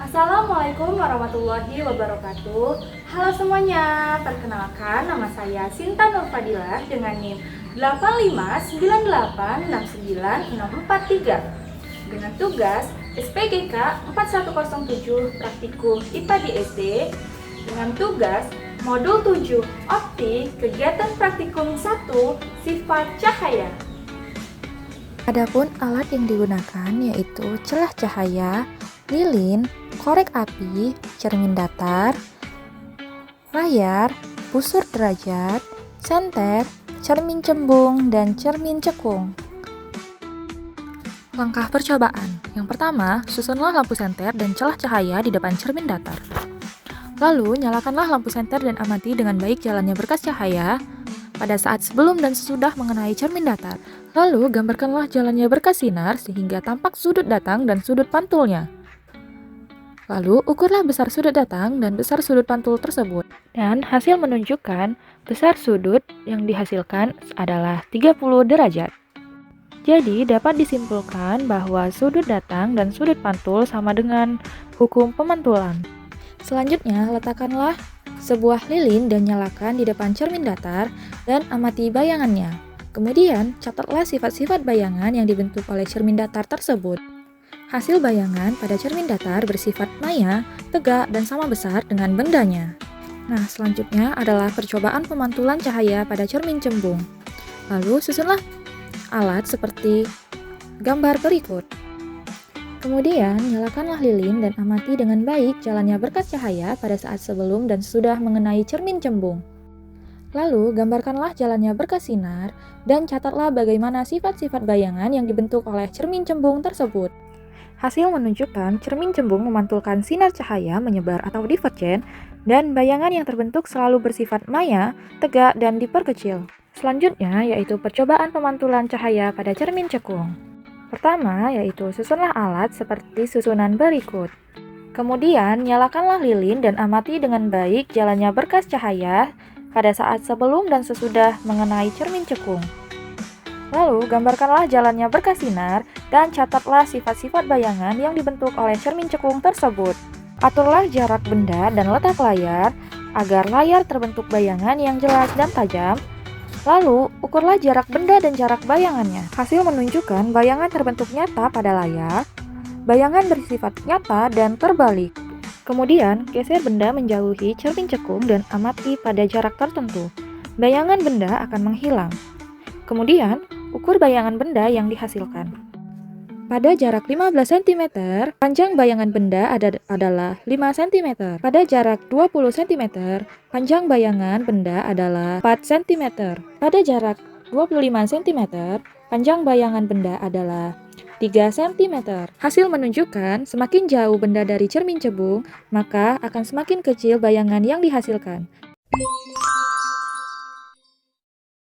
Assalamualaikum warahmatullahi wabarakatuh. Halo semuanya, perkenalkan nama saya Sinta Nurfadilah dengan NIM 859869643 dengan tugas SPGK 4107 Praktikum IPA di SD dengan tugas Modul 7 Optik Kegiatan Praktikum 1 Sifat Cahaya. Adapun alat yang digunakan yaitu celah cahaya, lilin, korek api, cermin datar, layar, busur derajat, senter, cermin cembung, dan cermin cekung. Langkah percobaan. Yang pertama, susunlah lampu senter dan celah cahaya di depan cermin datar. Lalu, nyalakanlah lampu senter dan amati dengan baik jalannya berkas cahaya pada saat sebelum dan sesudah mengenai cermin datar. Lalu, gambarkanlah jalannya berkas sinar sehingga tampak sudut datang dan sudut pantulnya. Lalu, ukurlah besar sudut datang dan besar sudut pantul tersebut. Dan hasil menunjukkan besar sudut yang dihasilkan adalah 30 derajat. Jadi, dapat disimpulkan bahwa sudut datang dan sudut pantul sama dengan hukum pemantulan. Selanjutnya, letakkanlah sebuah lilin dan nyalakan di depan cermin datar dan amati bayangannya. Kemudian, catatlah sifat-sifat bayangan yang dibentuk oleh cermin datar tersebut. Hasil bayangan pada cermin datar bersifat maya, tegak, dan sama besar dengan bendanya. Nah, selanjutnya adalah percobaan pemantulan cahaya pada cermin cembung. Lalu, susunlah alat seperti gambar berikut. Kemudian, nyalakanlah lilin dan amati dengan baik jalannya berkas cahaya pada saat sebelum dan sesudah mengenai cermin cembung. Lalu, gambarkanlah jalannya berkas sinar dan catatlah bagaimana sifat-sifat bayangan yang dibentuk oleh cermin cembung tersebut. Hasil menunjukkan cermin cembung memantulkan sinar cahaya menyebar atau divergen dan bayangan yang terbentuk selalu bersifat maya, tegak, dan diperkecil. Selanjutnya yaitu percobaan pemantulan cahaya pada cermin cekung. Pertama yaitu susunlah alat seperti susunan berikut. Kemudian nyalakanlah lilin dan amati dengan baik jalannya berkas cahaya pada saat sebelum dan sesudah mengenai cermin cekung. Lalu, gambarkanlah jalannya berkas sinar dan catatlah sifat-sifat bayangan yang dibentuk oleh cermin cekung tersebut. Aturlah jarak benda dan letak layar agar layar terbentuk bayangan yang jelas dan tajam. Lalu, ukurlah jarak benda dan jarak bayangannya. Hasil menunjukkan bayangan terbentuk nyata pada layar, bayangan bersifat nyata dan terbalik. Kemudian, geser benda menjauhi cermin cekung dan amati pada jarak tertentu. Bayangan benda akan menghilang. Kemudian, ukur bayangan benda yang dihasilkan. Pada jarak 15 cm, panjang bayangan benda adalah 5 cm. Pada jarak 20 cm, panjang bayangan benda adalah 4 cm. Pada jarak 25 cm, panjang bayangan benda adalah 3 cm. Hasil menunjukkan semakin jauh benda dari cermin cembung, maka akan semakin kecil bayangan yang dihasilkan.